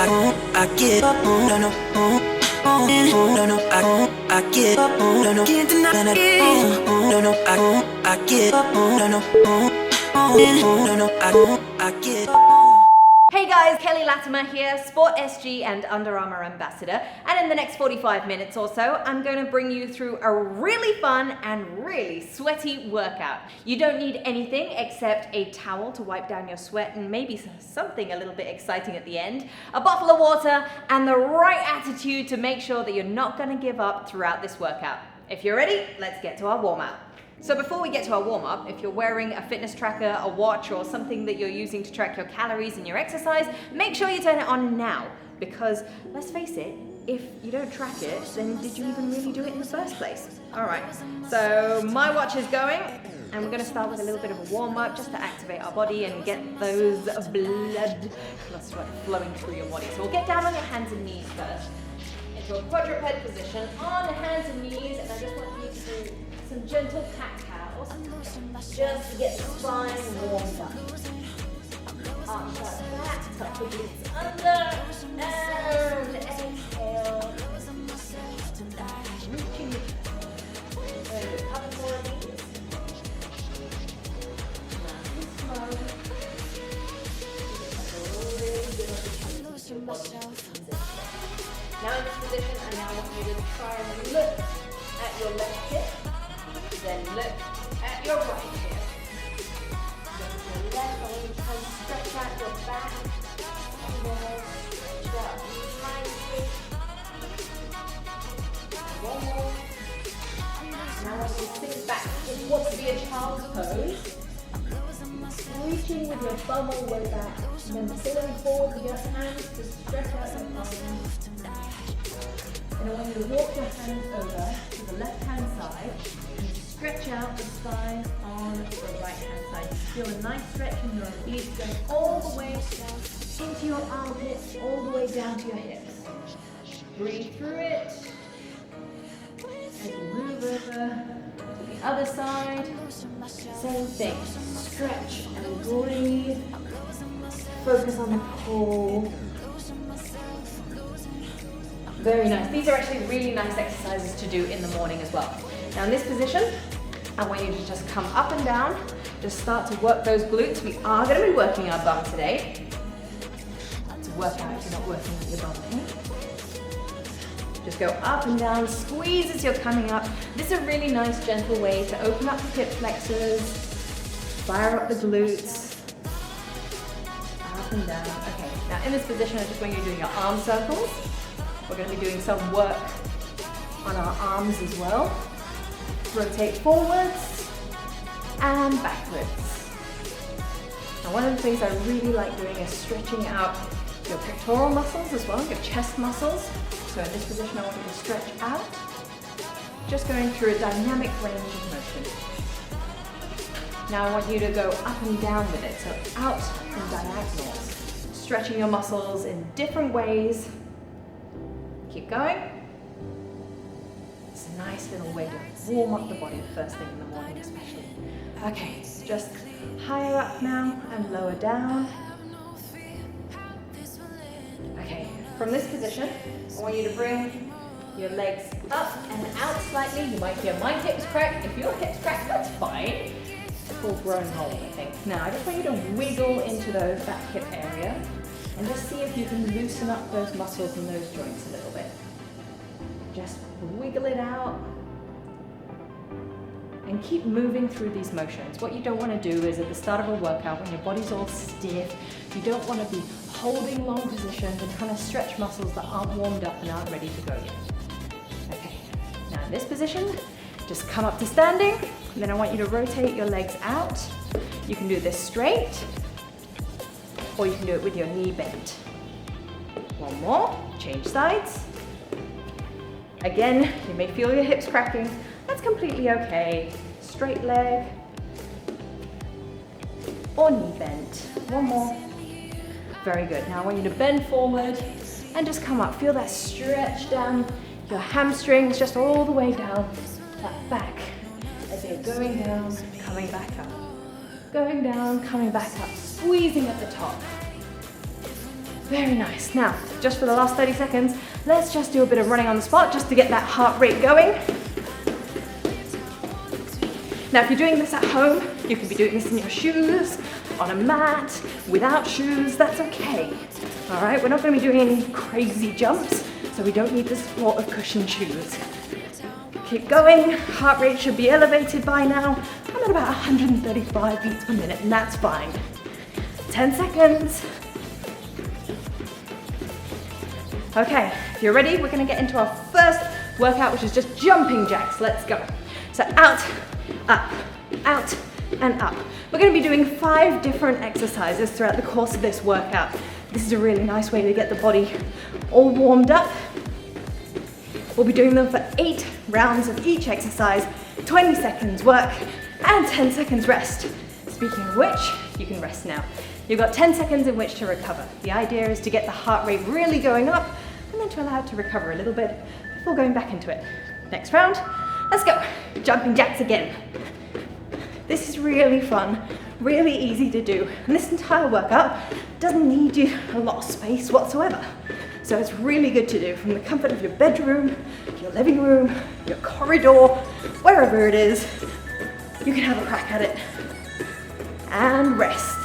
I get up, no, no, no, no, I get up, no, no, can't deny that, no, no, I get up, no, no, no, no, I get up. Hey guys, Kelly Latimer here, Sport SG and Under Armour Ambassador, and in the next 45 minutes or so, I'm going to bring you through a really fun and really sweaty workout. You don't need anything except a towel to wipe down your sweat and maybe something a little bit exciting at the end, a bottle of water, and the right attitude to make sure that you're not going to give up throughout this workout. If you're ready, let's get to our warm-up. So before we get to our warm-up, if you're wearing a fitness tracker, a watch, or something that you're using to track your calories and your exercise, make sure you turn it on now, because let's face it, if you don't track it, then did you even really do it in the first place? All right, so my watch is going, and we're going to start with a little bit of a warm-up just to activate our body and get those blood flowing through your body. So we'll get down on your hands and knees first, into a quadruped position, on hands and knees, and I just want you to do some gentle cat-cows, just to get the spine warmed up. Arch that back, tuck the glutes under, and exhale. Reaching your chest. A couple more of these. Nice and slow. Now in this position, I now want you to try and look at your left hip. Then look at your right hip. Look at your left, I want you to try and stretch out your back. And then stretch out behind you. One more. Now I want you to sit back in what would be a child's pose. Reaching with your bum all the way back. And then pulling forward with your hands to stretch out your arms. And I want you to walk your hands over to the left-hand side. Stretch out the spine on the right-hand side. Feel a nice stretch in your obliques going all the way into your armpits, all the way down to your hips. Breathe through it. As you move over to the other side, same thing. Stretch and breathe. Focus on the core. Very nice. These are actually really nice exercises to do in the morning as well. Now in this position, I want you to just come up and down, just start to work those glutes. We are going to be working our bum today. That's a workout if you're not working with your bum. Just go up and down, squeeze as you're coming up. This is a really nice gentle way to open up the hip flexors, fire up the glutes, up and down. Okay, now in this position, I just want you to do your arm circles. We're going to be doing some work on our arms as well. Rotate forwards and backwards. Now one of the things I really like doing is stretching out your pectoral muscles as well, your chest muscles. So in this position I want you to stretch out, just going through a dynamic range of motion. Now I want you to go up and down with it, so out and diagonals. Stretching your muscles in different ways. Keep going. It's a nice little way to warm up the body the first thing in the morning especially. Okay, just higher up now and lower down. Okay, from this position, I want you to bring your legs up and out slightly. You might hear my hips crack. If your hips crack, that's fine. It's called growing old, I think. Now, I just want you to wiggle into those back hip area and just see if you can loosen up those muscles in those joints a little bit. Just wiggle it out and keep moving through these motions. What you don't want to do is at the start of a workout when your body's all stiff, you don't want to be holding long positions and trying to stretch muscles that aren't warmed up and aren't ready to go yet. Okay, now in this position, just come up to standing, and then I want you to rotate your legs out. You can do this straight, or you can do it with your knee bent. One more, change sides. Again, you may feel your hips cracking. That's completely okay. Straight leg or knee bent. One more. Very good. Now I want you to bend forward and just come up. Feel that stretch down your hamstrings, just all the way down that back. As you're going down, coming back up. Going down, coming back up. Squeezing at the top. Very nice. Now, just for the last 30 seconds, let's just do a bit of running on the spot just to get that heart rate going. Now, if you're doing this at home, you can be doing this in your shoes, on a mat, without shoes, that's okay. All right, we're not gonna be doing any crazy jumps, so we don't need the support of cushioned shoes. Keep going, heart rate should be elevated by now. I'm at about 135 beats per minute, and that's fine. 10 seconds. Okay, if you're ready, we're gonna get into our first workout, which is just jumping jacks. Let's go. So out, up, out, and up. We're gonna be doing 5 different exercises throughout the course of this workout. This is a really nice way to get the body all warmed up. We'll be doing them for 8 rounds of each exercise, 20 seconds work, and 10 seconds rest. Speaking of which, you can rest now. You've got 10 seconds in which to recover. The idea is to get the heart rate really going up and then to allow it to recover a little bit before going back into it. Next round, let's go. Jumping jacks again. This is really fun, really easy to do. And this entire workout doesn't need you a lot of space whatsoever. So it's really good to do from the comfort of your bedroom, your living room, your corridor, wherever it is. You can have a crack at it. And rest.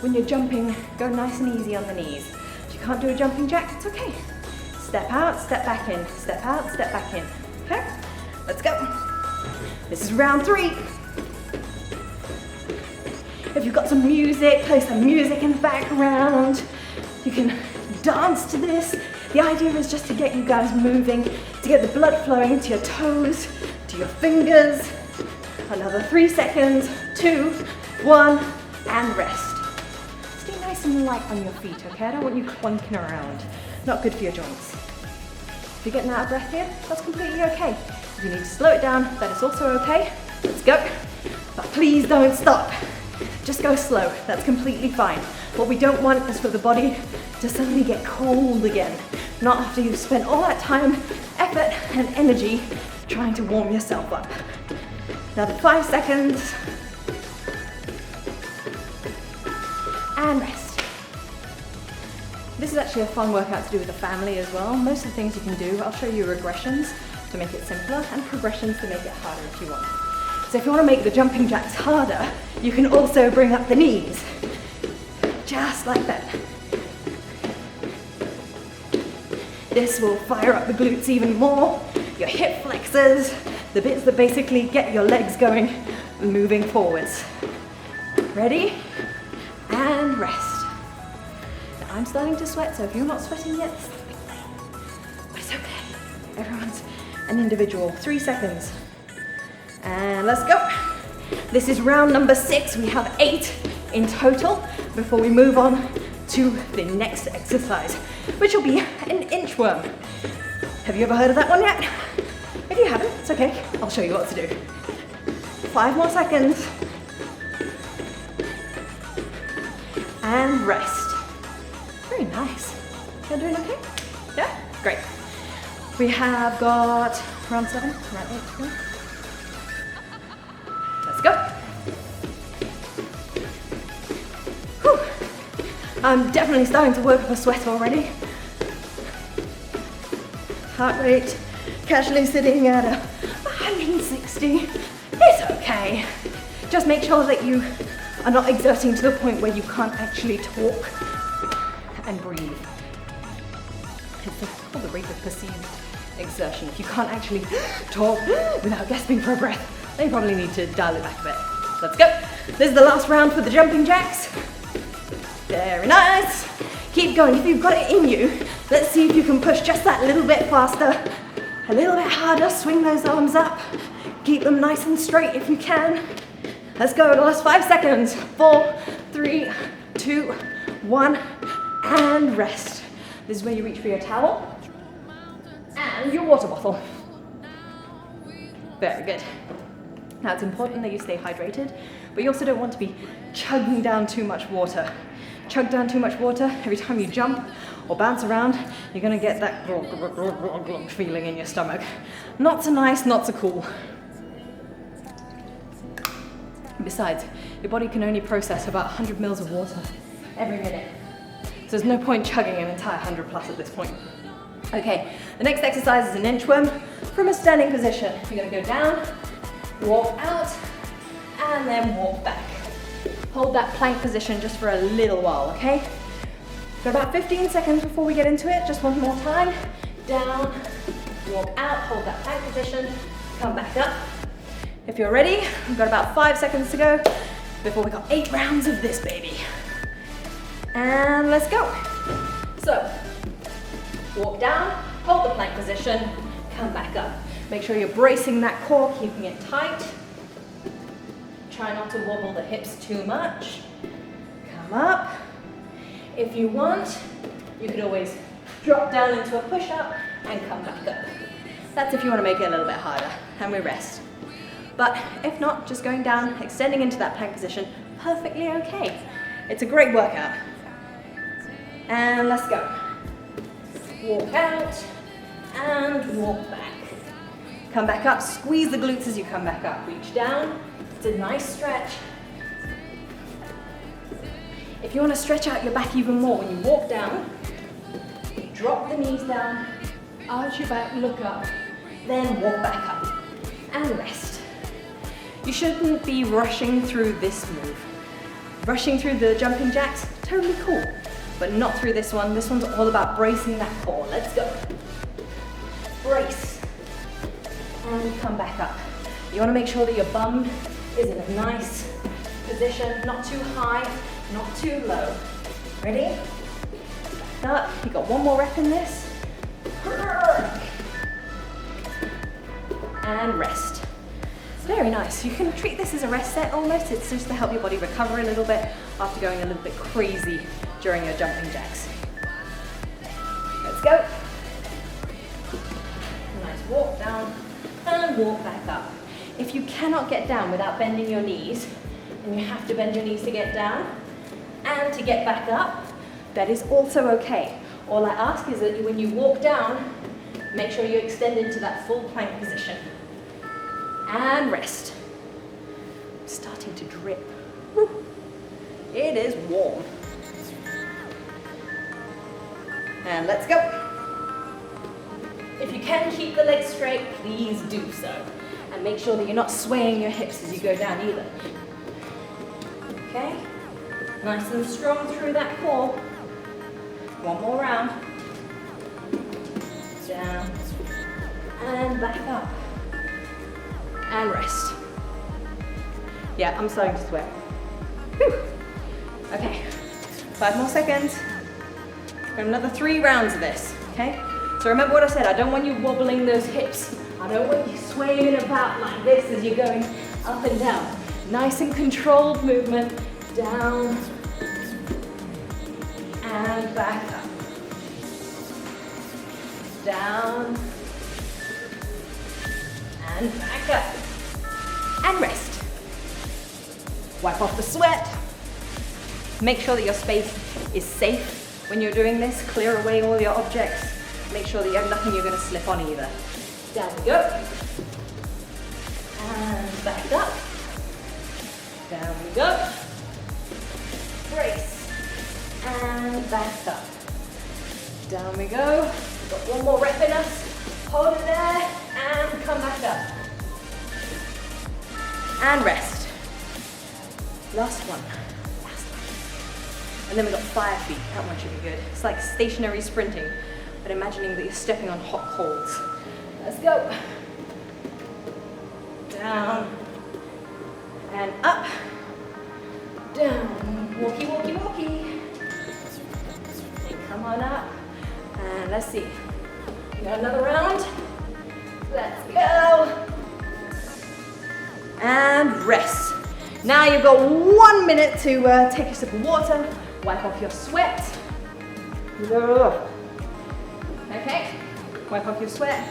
When you're jumping, go nice and easy on the knees. If you can't do a jumping jack, it's okay. Step out, step back in, step out, step back in. Okay, let's go. This is round 3. If you've got some music, play some music in the background. You can dance to this. The idea is just to get you guys moving, to get the blood flowing to your toes, to your fingers. Another 3 seconds, 2, 1, and rest. Stay nice and light on your feet, okay? I don't want you clunking around. Not good for your joints. If you're getting out of breath here, that's completely okay. If you need to slow it down, that is also okay. Let's go. But please don't stop. Just go slow, that's completely fine. What we don't want is for the body to suddenly get cold again. Not after you've spent all that time, effort, and energy trying to warm yourself up. Another 5 seconds. And rest. This is actually a fun workout to do with the family as well. Most of the things you can do, I'll show you regressions to make it simpler and progressions to make it harder if you want. So if you want to make the jumping jacks harder, you can also bring up the knees. Just like that. This will fire up the glutes even more, your hip flexors, the bits that basically get your legs going, moving forwards. Ready? And rest. Now, I'm starting to sweat, so if you're not sweating yet, it's a bit late. But it's okay. Everyone's an individual. 3 seconds. And let's go. This is round number 6. We have 8 in total before we move on to the next exercise, which will be an inchworm. Have you ever heard of that one yet? If you haven't, it's okay. I'll show you what to do. 5 more seconds. And rest. Very nice. You're doing okay? Yeah? Great. We have got round 7, round 8 to go. Let's go. Whew. I'm definitely starting to work up a sweat already. Heart rate casually sitting at 160. It's okay. Just make sure that you are not exerting to the point where you can't actually talk and breathe. It's called the rate of perceived exertion. If you can't actually talk without gasping for a breath, then you probably need to dial it back a bit. Let's go. This is the last round for the jumping jacks. Very nice. Keep going. If you've got it in you, let's see if you can push just that little bit faster, a little bit harder. Swing those arms up. Keep them nice and straight if you can. Let's go. The last 5 seconds. 4, 3, 2, 1, and rest. This is where you reach for your towel and your water bottle. Very good. Now it's important that you stay hydrated, but you also don't want to be chugging down too much water. Chug down too much water, every time you jump or bounce around, you're gonna get that feeling in your stomach. Not so nice, not so cool. Besides, your body can only process about 100 mils of water every minute. So there's no point chugging an entire 100 plus at this point. Okay, the next exercise is an inchworm from a standing position. You're gonna go down, walk out, and then walk back. Hold that plank position just for a little while, okay? Got about 15 seconds before we get into it. Just one more time. Down, walk out, hold that plank position, come back up. If you're ready, we've got about 5 seconds to go before we got 8 rounds of this baby. And let's go. So, walk down, hold the plank position, come back up. Make sure you're bracing that core, keeping it tight. Try not to wobble the hips too much. Come up. If you want, you could always drop down into a push-up and come back up. That's if you want to make it a little bit harder, and we rest. But if not, just going down, extending into that plank position, perfectly okay. It's a great workout. And let's go. Walk out and walk back. Come back up, squeeze the glutes as you come back up. Reach down, it's a nice stretch. If you want to stretch out your back even more, when you walk down, drop the knees down, arch your back, look up, then walk back up and rest. You shouldn't be rushing through this move. Rushing through the jumping jacks, totally cool, but not through this one. This one's all about bracing that core. Let's go. Brace and come back up. You want to make sure that your bum is in a nice position, not too high, not too low. Ready? Back up. You got one more rep in this. And rest. Very nice. You can treat this as a rest set almost. It's just to help your body recover a little bit after going a little bit crazy during your jumping jacks. Let's go. Nice walk down and walk back up. If you cannot get down without bending your knees, and you have to bend your knees to get down and to get back up, that is also okay. All I ask is that when you walk down, make sure you extend into that full plank position. And rest. It's starting to drip. Woo. It is warm. And let's go. If you can keep the legs straight, please do so. And make sure that you're not swaying your hips as you go down either. Okay? Nice and strong through that core. One more round. Down. And back up. And rest. Yeah, I'm starting to sweat. Whew. Okay, 5 more seconds. Got another 3 rounds of this, okay? So remember what I said, I don't want you wobbling those hips. I don't want you swaying about like this as you're going up and down. Nice and controlled movement. Down and back up. Down and back up. And rest. Wipe off the sweat. Make sure that your space is safe when you're doing this. Clear away all your objects. Make sure that you have nothing you're going to slip on either. Down we go. And back up. Down we go. Brace. And back up. Down we go. Got one more rep in us. Hold it there and come back up. And rest. Last one. And then we've got fire feet. That one should be good. It's like stationary sprinting, but imagining that you're stepping on hot coals. Let's go. Down. And up. Down. Walkie, walkie, walkie. And come on up. And let's see. We got another round. Let's go. And rest. Now you've got 1 minute to take a sip of water, wipe off your sweat. Okay, wipe off your sweat.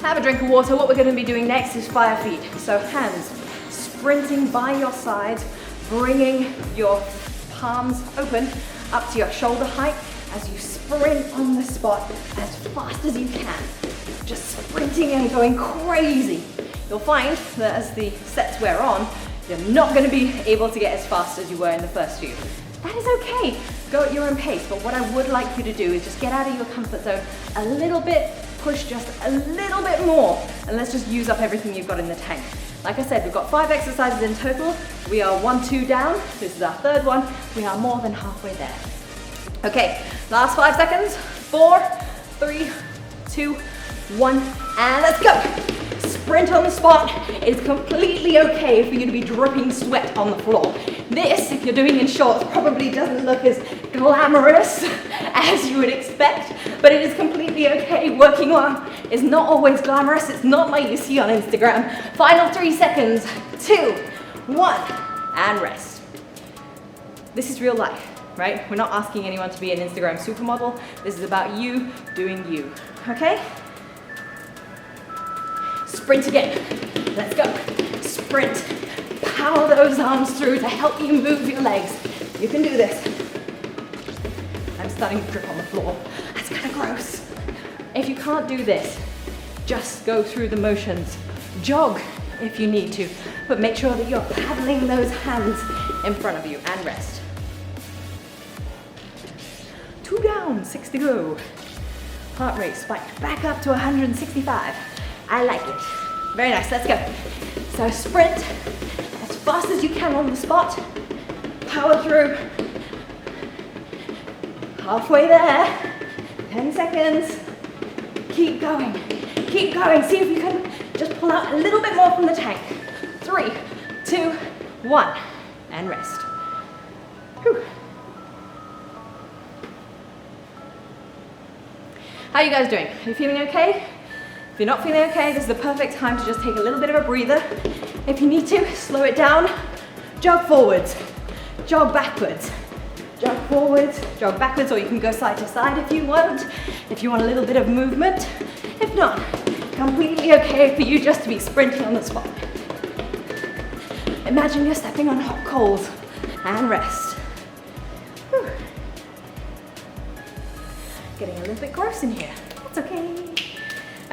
Have a drink of water. What we're going to be doing next is fire feet. So hands sprinting by your sides, bringing your palms open up to your shoulder height as you sprint on the spot as fast as you can. Just sprinting and going crazy. You'll find that as the sets wear on, You're not going to be able to get as fast as you were in the first few. That is okay. Go at your own pace. But what I would like you to do is just get out of your comfort zone a little bit, push just a little bit more, and let's just use up everything you've got in the tank. Like I said, we've got 5 exercises in total. We are 1, 2 down. This is our 3rd one. We are more than halfway there. Okay, last 5 seconds. 4, 3, 2, 1, and let's go. Sprint on the spot. It's completely okay for you to be dripping sweat on the floor. This, if you're doing in shorts, probably doesn't look as glamorous as you would expect, but it is completely okay. Working on is not always glamorous. It's not like you see on Instagram. Final 3 seconds. 2, 1, and rest. This is real life, right? We're not asking anyone to be an Instagram supermodel. This is about you doing you, okay? Sprint again. Let's go. Sprint. Power those arms through to help you move your legs. You can do this. I'm starting to drip on the floor. That's kind of gross. If you can't do this, just go through the motions. Jog if you need to, but make sure that you're paddling those hands in front of you and rest. 2 down, 6 to go. Heart rate spiked back up to 165. I like it. Very nice, let's go. So sprint as fast as you can on the spot. Power through. Halfway there. 10 seconds. Keep going. Keep going. See if you can just pull out a little bit more from the tank. 3, 2, 1, and rest. Whew. How are you guys doing? Are you feeling okay? If you're not feeling okay, this is the perfect time to just take a little bit of a breather. If you need to, slow it down. Jog forwards, jog backwards, jog forwards, jog backwards, or you can go side to side if you want. If you want a little bit of movement. If not, completely okay for you just to be sprinting on the spot. Imagine you're stepping on hot coals and rest. Whew. Getting a little bit gross in here. That's okay.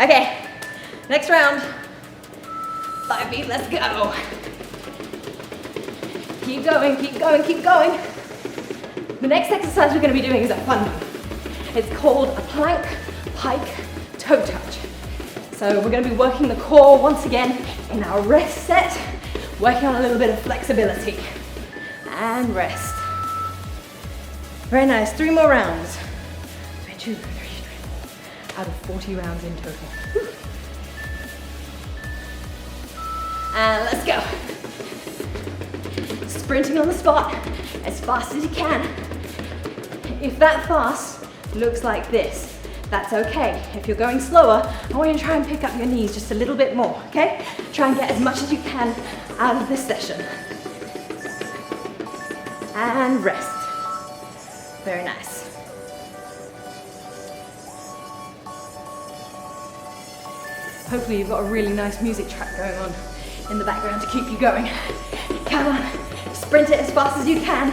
Okay, next round. 5 feet, let's go. Keep going, keep going, keep going. The next exercise we're going to be doing is a fun one. It's called a plank pike toe touch. So we're going to be working the core once again in our rest set, working on a little bit of flexibility. And rest. Very nice, 3 more rounds. 2, 3, 4 out of 40 rounds in total. Whew. And let's go. Sprinting on the spot as fast as you can. If that fast looks like this, that's okay. If you're going slower, I want you to try and pick up your knees just a little bit more, okay? Try and get as much as you can out of this session. And rest. Very nice. Hopefully you've got a really nice music track going on in the background to keep you going. Come on, sprint it as fast as you can.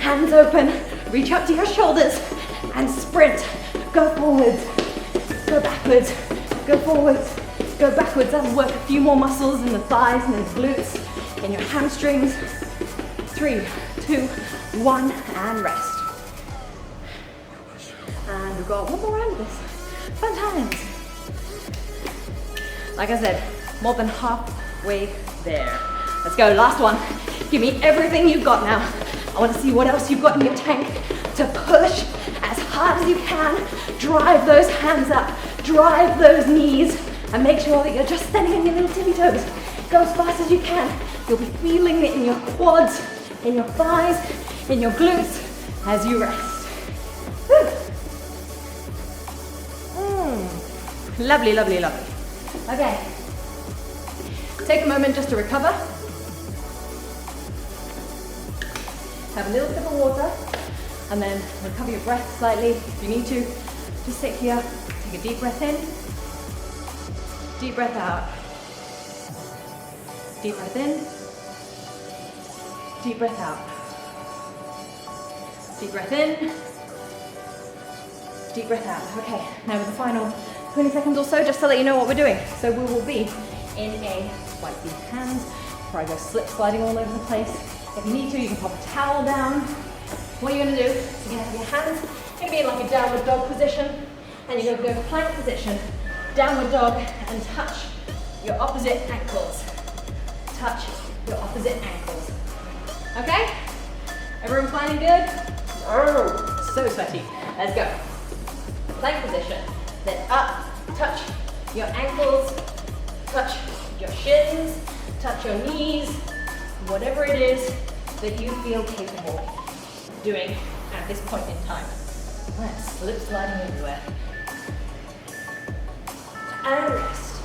Hands open, reach up to your shoulders and sprint. Go forwards, go backwards, go forwards, go backwards. That'll work a few more muscles in the thighs and in the glutes, in your hamstrings. 3, 2, 1, and rest. And we've got 1 more round of this. Fun times. Like I said, more than halfway there. Let's go, last one. Give me everything you've got now. I want to see what else you've got in your tank to push as hard as you can. Drive those hands up, drive those knees, and make sure that you're just standing on your little tippy toes. Go as fast as you can. You'll be feeling it in your quads, in your thighs, in your glutes as you rest. Woo. Lovely, lovely, lovely. Okay, take a moment just to recover. Have a little sip of water, and then recover your breath slightly. If you need to, just sit here, take a deep breath in, deep breath out, deep breath in, deep breath out, deep breath in, deep breath out. Okay, now with the final 20 seconds or so, just to let you know what we're doing. So we will be in a wipe the hands, before I go slip sliding all over the place. If you need to, you can pop a towel down. What you're gonna do is you're gonna have your hands, you're gonna be in like a downward dog position, and you're gonna go plank position, downward dog, and touch your opposite ankles. Touch your opposite ankles. Okay? Everyone finding good? Oh, so sweaty. Let's go. Plank position. Then up, touch your ankles, touch your shins, touch your knees, whatever it is that you feel capable of doing at this point in time. Let's slip sliding everywhere. And rest.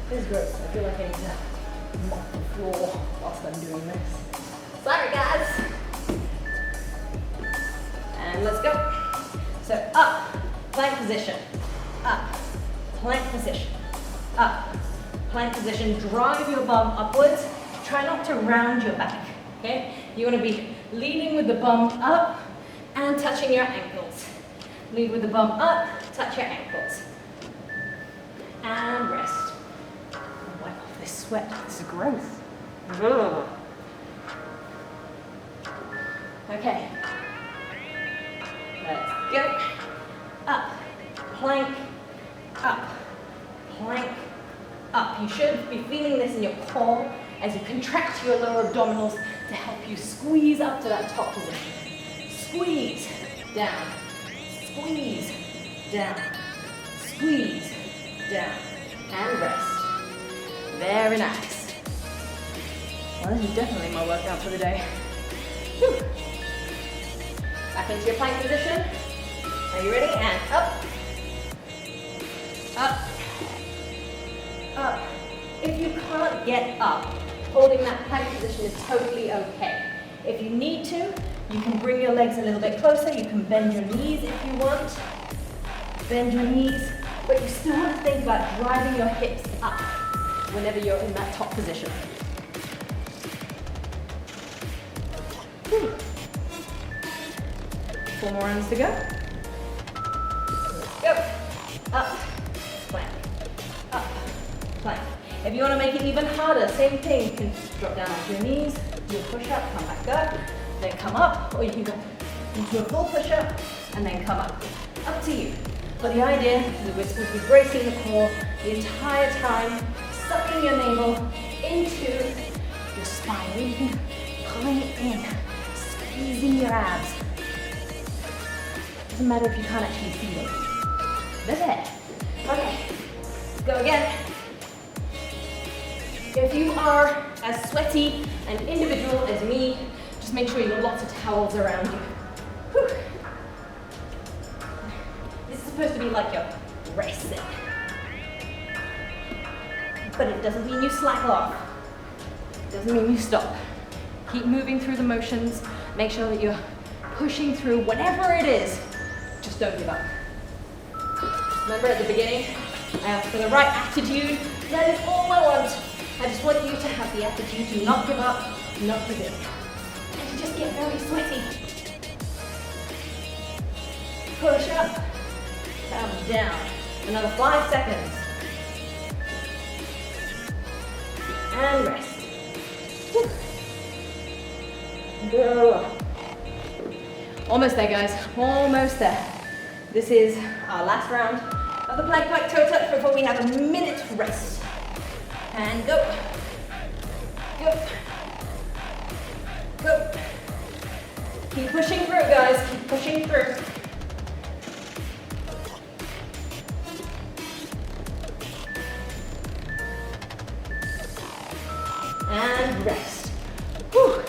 This is gross. I feel like I need to mop the floor whilst I'm doing this. Sorry guys. And let's go. So up, plank position, up, plank position, up, plank position. Drive your bum upwards. Try not to round your back, okay? You want to be leading with the bum up and touching your ankles. Lead with the bum up, touch your ankles. And rest. Wipe off this sweat, this is gross. Ugh. Okay. Let's go. Up, plank, up, plank, up. You should be feeling this in your core as you contract your lower abdominals to help you squeeze up to that top position. Squeeze, down, squeeze, down, squeeze, down, and rest. Very nice. Well, this is definitely my workout for the day. Whew. Back into your plank position. Are you ready? And up, up, up. If you can't get up, holding that plank position is totally okay. If you need to, you can bring your legs a little bit closer. You can bend your knees if you want. Bend your knees, but you still want to think about driving your hips up whenever you're in that top position. Whew. 4 more rounds to go. Let's go. Up, plank, up, plank. If you want to make it even harder, same thing. You can drop down onto your knees, do a push-up, come back up, then come up, or you can go into a full push-up and then come up. Up to you. But the idea is that we're supposed to be bracing the core the entire time, sucking your navel into your spine, really pulling it in, squeezing your abs. Doesn't matter if you can't actually feel it. That's it. Okay, let's go again. If you are as sweaty an individual as me, just make sure you have lots of towels around you. Whew. This is supposed to be like your rest set. But it doesn't mean you slack off. It doesn't mean you stop. Keep moving through the motions. Make sure that you're pushing through whatever it is. Just don't give up. Remember at the beginning, I asked for the right attitude. That is all I want. I just want you to have the attitude to not give up, not to give. And to just get very sweaty. Push up, come down. Another 5 seconds. And rest. Woo. Go. Almost there, guys. Almost there. This is our last round of the plank pike toe touch before we have a minute rest. And go. Go. Go. Keep pushing through, guys. Keep pushing through. And rest. Whew.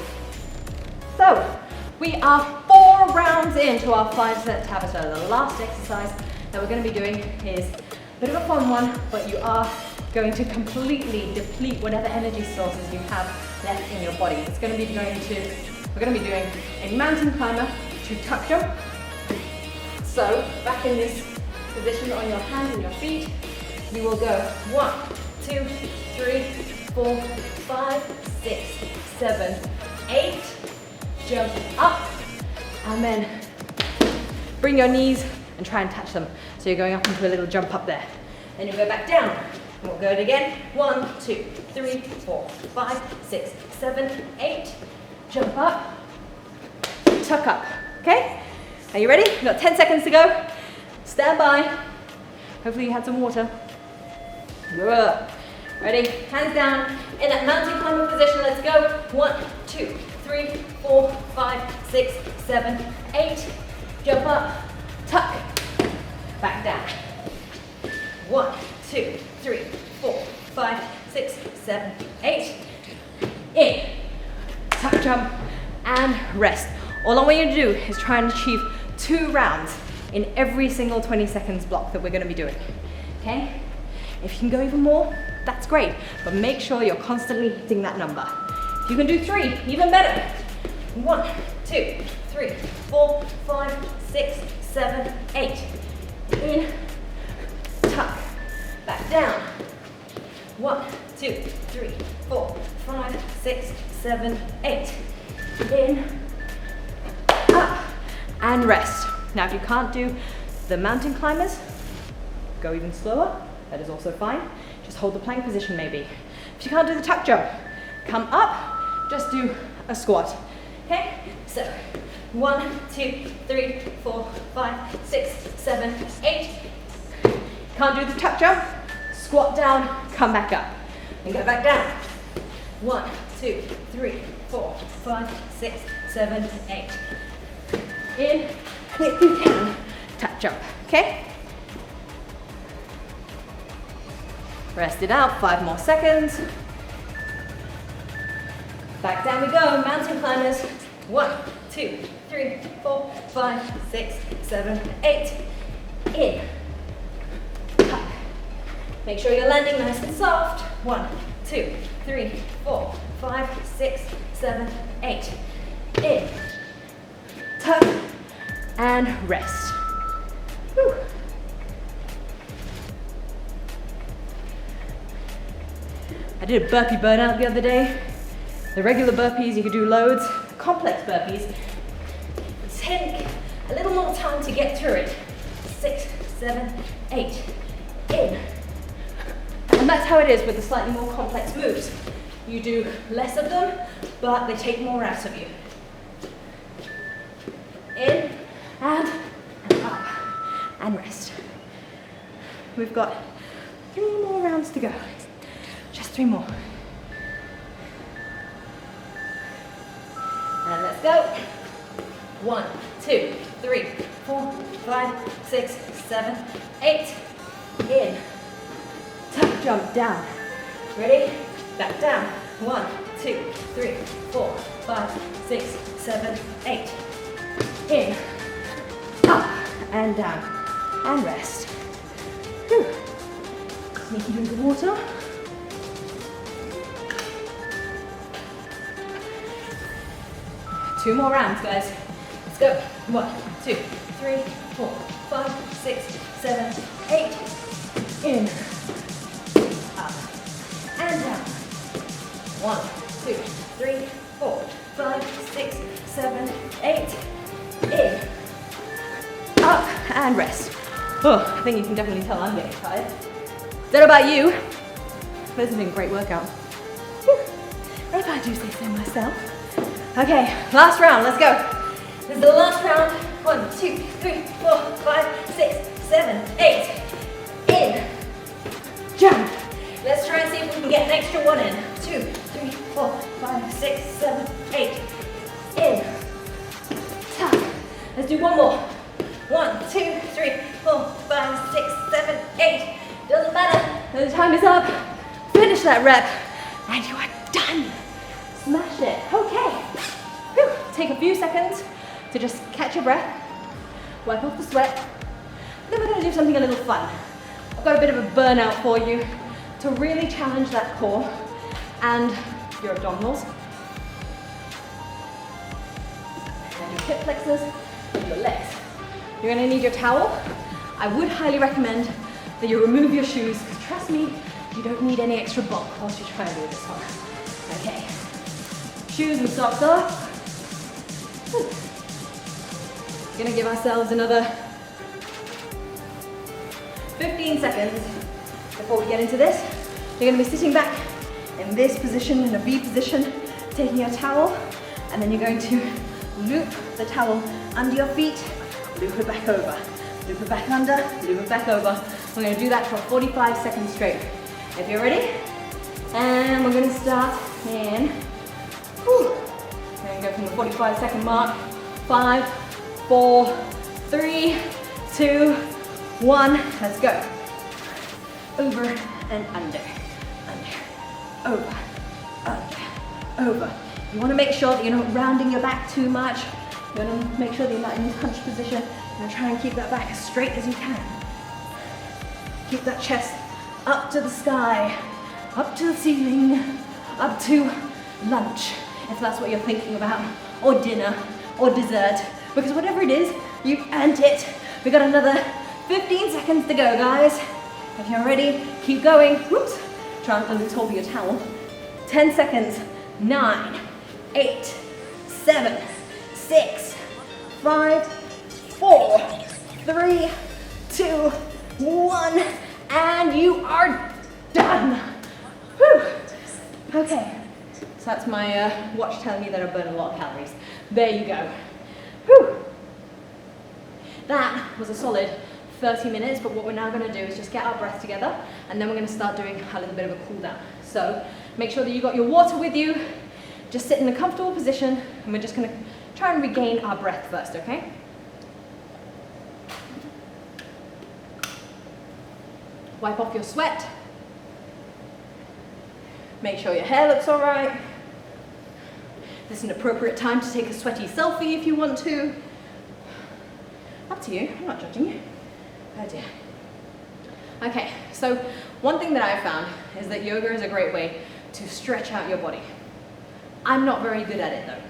So, we are 4 rounds into our 5-set Tabata. The last exercise that we're going to be doing is a bit of a fun one, but you are going to completely deplete whatever energy sources you have left in your body. We're going to be doing a mountain climber to tuck jump. So, back in this position on your hands and your feet, you will go 1, 2, 3, 4, 5, 6, 7, 8, jump up, and then bring your knees and try and touch them. So you're going up into a little jump up there. Then you go back down, And we'll go it again. 1, 2, 3, 4, 5, 6, 7, 8. Jump up, tuck up, okay? Are you ready? We've got 10 seconds to go. Stand by. Hopefully you had some water. Good. Ready? Hands down. In that mountain climbing position, let's go. 1, 2, 3, 4, 5, 6, 7, 8. Jump up, tuck, back down. 1, 2, 3, 4, 5, 6, 7, 8. In, tuck, jump, and rest. All I want you to do is try and achieve 2 rounds in every single 20 seconds block that we're going to be doing. Okay? If you can go even more, that's great, but make sure you're constantly hitting that number. If you can do 3, even better. 1, 2, 3, 4, 5, 6, 7, 8. In, tuck, back down. 1, 2, 3, 4, 5, 6, 7, 8. In, up, and rest. Now, if you can't do the mountain climbers, go even slower. That is also fine. Just hold the plank position maybe. If you can't do the tuck jump, come up, just do a squat. Okay? So, 1, 2, 3, 4, 5, 6, 7, 8. Can't do the tuck jump, squat down, come back up. And go back down. 1, 2, 3, 4, 5, 6, 7, 8. In, if you can, tuck jump. Okay? Rest it out, 5 more seconds. Back down we go, mountain climbers. 1, 2, 3, 4, 5, 6, 7, 8. In. Tuck. Make sure you're landing nice and soft. 1, 2, 3, 4, 5, 6, 7, 8. In. Tuck. And rest. Whew. I did a burpee burnout the other day. The regular burpees, you could do loads. Complex burpees, take a little more time to get through it. 6, 7, 8. In. And that's how it is with the slightly more complex moves. You do less of them, but they take more out of you. In, and up, and rest. We've got 3 more rounds to go. Just 3 more. And let's go. 1, 2, 3, 4, 5, 6, 7, 8. In. Tuck jump down. Ready? Back down. 1, 2, 3, 4, 5, 6, 7, 8. In. Up and down. And rest. Whew. Sneaky drink of water. Two more rounds, guys. Let's go. 1, 2, 3, 4, 5, 6, 7, 8. In. Up. And down. 1, 2, 3, 4, 5, 6, 7, 8. In. Up and rest. Oh, I think you can definitely tell I'm getting tired. Don't know about you. This has been a great workout. Whew. If I do say so myself. Okay, last round, let's go. This is the last round. 1, 2, 3, 4, 5, 6, 7, 8. In. Jump. Let's try and see if we can get an extra one in. 2, 3, 4, 5, 6, 7, 8. In. Tuck. Let's do one more. 1, 2, 3, 4, 5, 6, 7, 8. Doesn't matter. The time is up. Finish that rep. And you are done. Smash it. Okay. Whew. Take a few seconds to just catch your breath, wipe off the sweat. Then we're going to do something a little fun. I've got a bit of a burnout for you to really challenge that core and your abdominals and your hip flexors and your legs. You're going to need your towel. I would highly recommend that you remove your shoes, because trust me, you don't need any extra bulk whilst you try and do this one. Okay. Shoes and socks off. Whew. Gonna give ourselves another 15 seconds Before we get into this, you're going to be sitting back in this position, in a V position, taking your towel, and then you're going to loop the towel under your feet, loop it back over, loop it back under, loop it back over. We're going to do that for 45 seconds straight. If you're ready, and we're going to start in, we're going to go from the 45-second mark, 5, 4, 3, 2, 1, let's go. Over and under, over, over. You want to make sure that you're not rounding your back too much. You want to make sure that you're not in this hunch position. You're going to try and keep that back as straight as you can. Keep that chest up to the sky, up to the ceiling, up to lunch, if that's what you're thinking about, or dinner, or dessert. Because whatever it is, you've earned it. We've got another 15 seconds to go, guys. If you're ready, keep going. Whoops. Try and lose hold of your towel. 10 seconds. 9, 8, 7, 6, 5, 4, 3, 2, 1, and you are done. Whew. Okay, so that's my watch telling me that I burned a lot of calories. There you go. Whew. That was a solid 30 minutes, but what we're now going to do is just get our breath together, and then we're going to start doing a little bit of a cool down. So make sure that you got your water with you, just sit in a comfortable position, and we're just going to try and regain our breath first, okay? Wipe off your sweat. Make sure your hair looks all right. This is an appropriate time to take a sweaty selfie if you want to. Up to you, I'm not judging you. Oh dear. Okay, so one thing that I've found is that yoga is a great way to stretch out your body. I'm not very good at it though.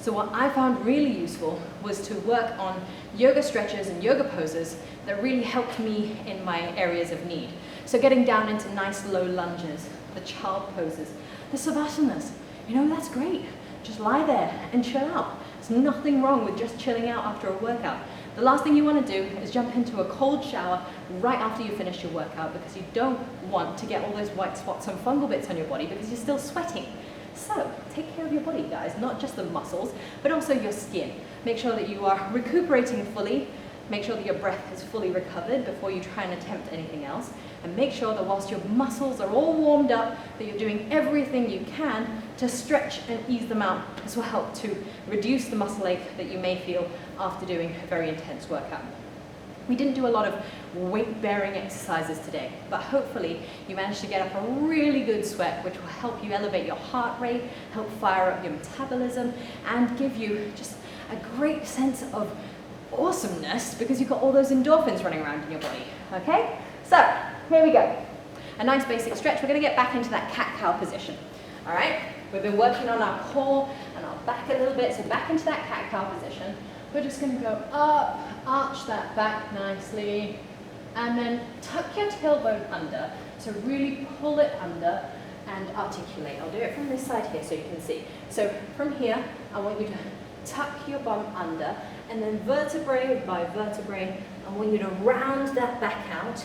So what I found really useful was to work on yoga stretches and yoga poses that really helped me in my areas of need. So getting down into nice low lunges, the child poses, the savasanas, you know, that's great. Just lie there and chill out. There's nothing wrong with just chilling out after a workout. The last thing you want to do is jump into a cold shower right after you finish your workout, because you don't want to get all those white spots and fungal bits on your body because you're still sweating. So take care of your body, guys, not just the muscles, but also your skin. Make sure that you are recuperating fully. Make sure that your breath is fully recovered before you try and attempt anything else. And make sure that whilst your muscles are all warmed up, that you're doing everything you can to stretch and ease them out. This will help to reduce the muscle ache that you may feel after doing a very intense workout. We didn't do a lot of weight-bearing exercises today, but hopefully you managed to get up a really good sweat, which will help you elevate your heart rate, help fire up your metabolism, and give you just a great sense of awesomeness because you've got all those endorphins running around in your body, okay? So, here we go. A nice basic stretch. We're going to get back into that cat-cow position, all right? We've been working on our core and our back a little bit, so back into that cat-cow position. We're just going to go up, arch that back nicely, and then tuck your tailbone under to really pull it under and articulate. I'll do it from this side here so you can see. So from here, I want you to tuck your bum under, and then vertebrae by vertebrae, I want you to round that back out,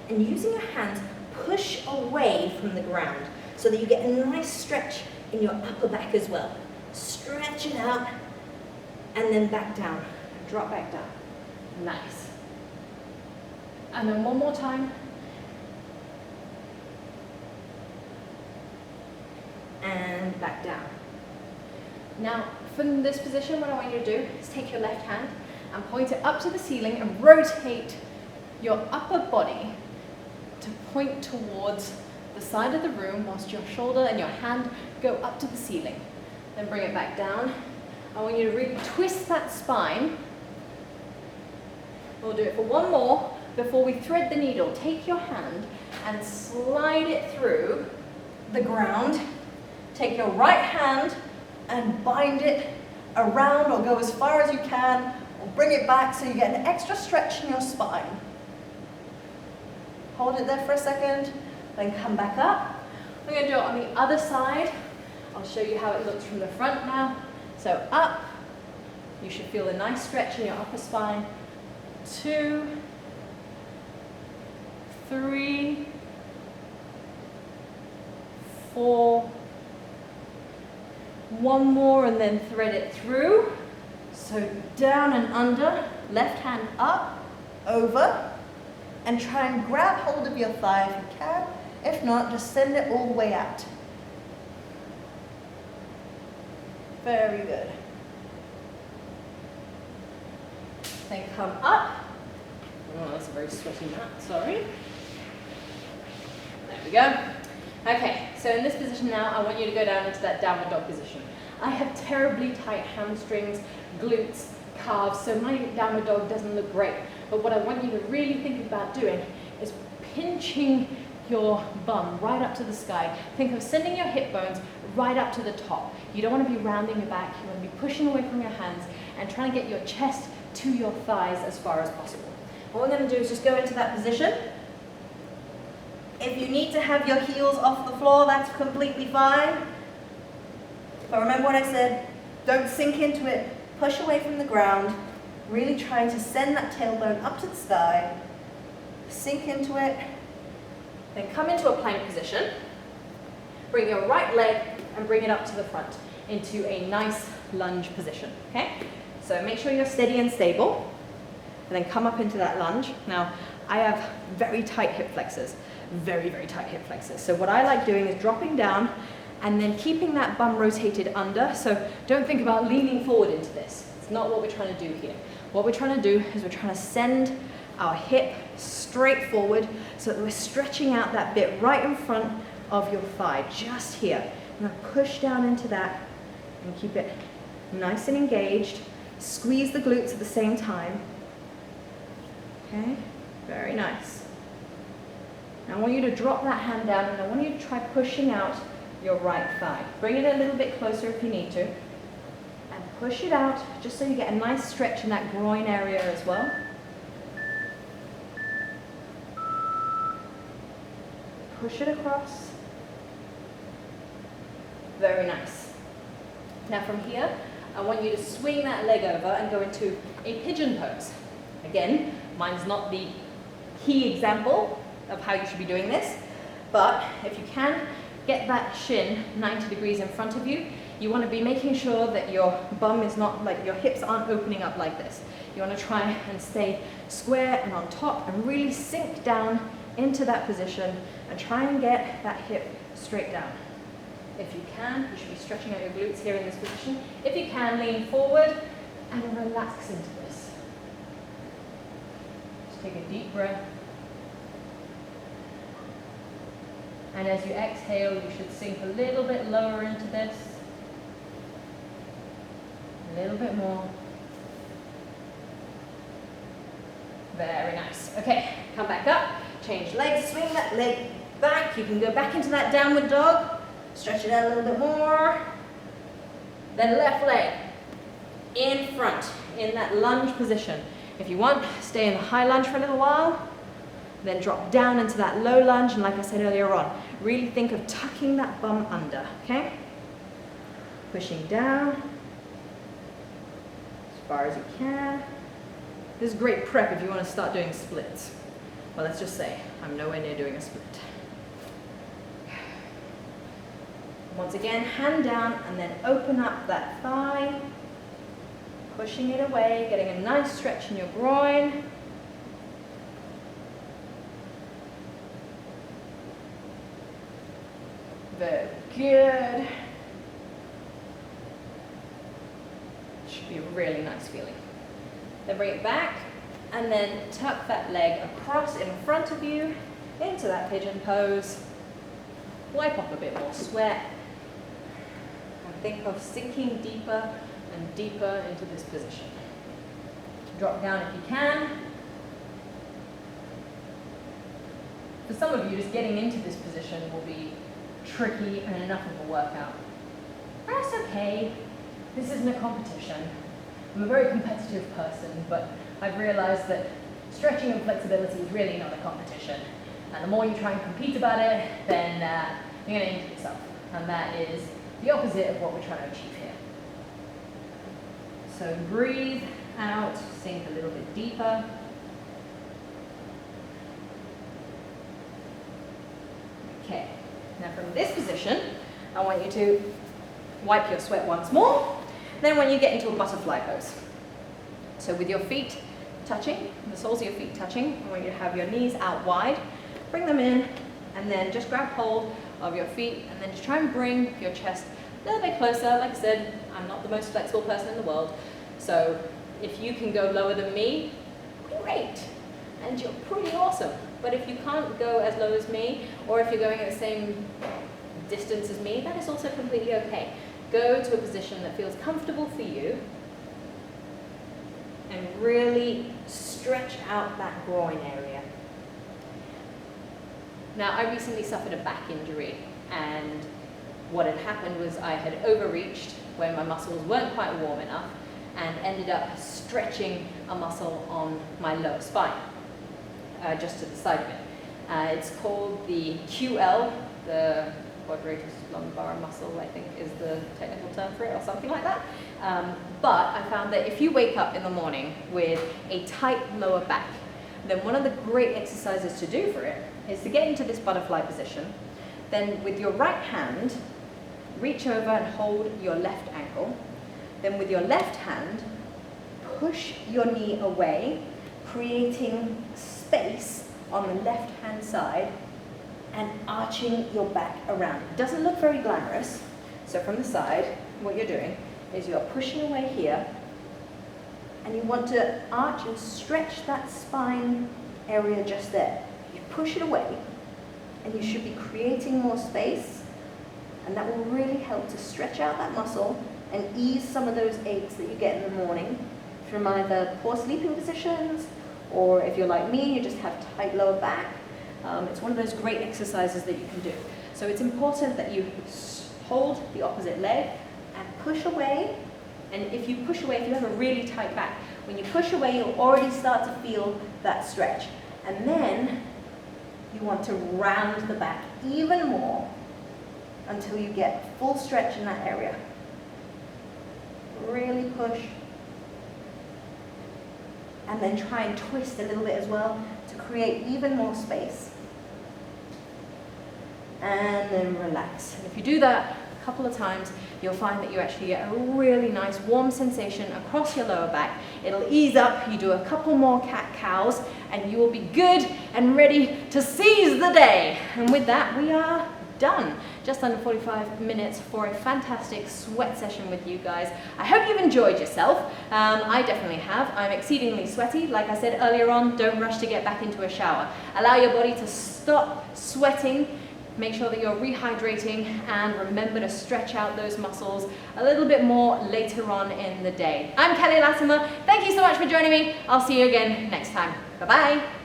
and using your hands, push away from the ground so that you get a nice stretch in your upper back as well. Stretch it out, and then back down, drop back down. Nice. And then one more time. And back down. Now, from this position, what I want you to do is take your left hand and point it up to the ceiling and rotate your upper body to point towards the side of the room whilst your shoulder and your hand go up to the ceiling. Then bring it back down. I want you to really twist that spine. We'll do it for one more before we thread the needle. Take your hand and slide it through the ground. Take your right hand and bind it around, or go as far as you can, or bring it back so you get an extra stretch in your spine. Hold it there for a second, then come back up. We're going to do it on the other side. I'll show you how it looks from the front now. So up, you should feel a nice stretch in your upper spine. 2, 3, 4. One more and then thread it through. So down and under, left hand up, over, and try and grab hold of your thigh if you can. If not, just send it all the way out. Very good. Then come up. Oh, that's a very sweaty mat, sorry. There we go. Okay, so in this position now, I want you to go down into that downward dog position. I have terribly tight hamstrings, glutes, calves, so my downward dog doesn't look great. But what I want you to really think about doing is pinching your bum right up to the sky. Think of sending your hip bones right up to the top. You don't want to be rounding your back, you want to be pushing away from your hands and trying to get your chest to your thighs as far as possible. What we're going to do is just go into that position. If you need to have your heels off the floor, that's completely fine. But remember what I said, don't sink into it, push away from the ground, really trying to send that tailbone up to the sky, sink into it, then come into a plank position, bring your right leg and bring it up to the front into a nice lunge position, okay? So make sure you're steady and stable, and then come up into that lunge. Now, I have very tight hip flexors, very, very tight hip flexors. So what I like doing is dropping down and then keeping that bum rotated under. So don't think about leaning forward into this. It's not what we're trying to do here. What we're trying to do is we're trying to send our hip straight forward so that we're stretching out that bit right in front of your thigh, just here. I'm going to push down into that and keep it nice and engaged. Squeeze the glutes at the same time. Okay, very nice. Now I want you to drop that hand down and I want you to try pushing out your right thigh. Bring it a little bit closer if you need to. And push it out just so you get a nice stretch in that groin area as well. Push it across. Very nice. Now from here, I want you to swing that leg over and go into a pigeon pose. Again, mine's not the key example of how you should be doing this, but if you can, get that shin 90 degrees in front of you. You want to be making sure that your bum is not, like your hips aren't opening up like this. You want to try and stay square and on top and really sink down into that position and try and get that hip straight down. If you can, you should be stretching out your glutes here in this position. If you can, lean forward and relax into this. Just take a deep breath. And as you exhale, you should sink a little bit lower into this. A little bit more. Very nice. Okay, come back up, change legs, swing that leg back. You can go back into that downward dog. Stretch it out a little bit more. Then left leg in front, in that lunge position. If you want, stay in the high lunge for a little while. Then drop down into that low lunge, and like I said earlier on, really think of tucking that bum under, okay? Pushing down as far as you can. This is great prep if you want to start doing splits. Well, let's just say I'm nowhere near doing a split. Once again, hand down and then open up that thigh, pushing it away, getting a nice stretch in your groin. Very good. Should be a really nice feeling. Then bring it back and then tuck that leg across in front of you into that pigeon pose. Wipe off a bit more sweat. And think of sinking deeper and deeper into this position. Drop down if you can. For some of you, just getting into this position will be tricky and enough of a workout. That's okay. This isn't a competition. I'm a very competitive person, but I've realized that stretching and flexibility is really not a competition. And the more you try and compete about it, then you're going to injure yourself. And that is the opposite of what we're trying to achieve here. So breathe out, sink a little bit deeper. Okay, now from from this position, I want you to wipe your sweat once more. Then when you get into a butterfly pose. So with your feet touching, the soles of your feet touching, I want you to have your knees out wide, bring them in, and then just grab hold of your feet, and then just try and bring your chest a little bit closer. Like I said, I'm not the most flexible person in the world, so if you can go lower than me, great, and you're pretty awesome. But if you can't go as low as me, or if you're going at the same distance as me, that is also completely okay. Go to a position that feels comfortable for you, and really stretch out that groin area. Now, I recently suffered a back injury, and what had happened was I had overreached when my muscles weren't quite warm enough and ended up stretching a muscle on my lower spine, just to the side of it. It's called the QL, the quadratus lumbar muscle, I think is the technical term for it, or something like that. But I found that if you wake up in the morning with a tight lower back, then one of the great exercises to do for it is to get into this butterfly position. Then with your right hand, reach over and hold your left ankle. Then with your left hand, push your knee away, creating space on the left hand side and arching your back around. It doesn't look very glamorous. So from the side, what you're doing is you're pushing away here, and you want to arch and stretch that spine area just there. You push it away, and you should be creating more space, and that will really help to stretch out that muscle and ease some of those aches that you get in the morning from either poor sleeping positions, or if you're like me, you just have tight lower back. It's one of those great exercises that you can do. So it's important that you hold the opposite leg and push away. And if you push away, if you have a really tight back, when you push away, you'll already start to feel that stretch. And then you want to round the back even more until you get full stretch in that area. Really push. And then try and twist a little bit as well to create even more space. And then relax. And if you do that a couple of times, you'll find that you actually get a really nice warm sensation across your lower back. It'll ease up, you do a couple more cat-cows, and you will be good and ready to seize the day. And with that, we are done. Just under 45 minutes for a fantastic sweat session with you guys. I hope you've enjoyed yourself. I definitely have. I'm exceedingly sweaty. Like I said earlier on, don't rush to get back into a shower. Allow your body to stop sweating. Make sure that you're rehydrating, and remember to stretch out those muscles a little bit more later on in the day. I'm Kelly Latimer. Thank you so much for joining me. I'll see you again next time. Bye-bye.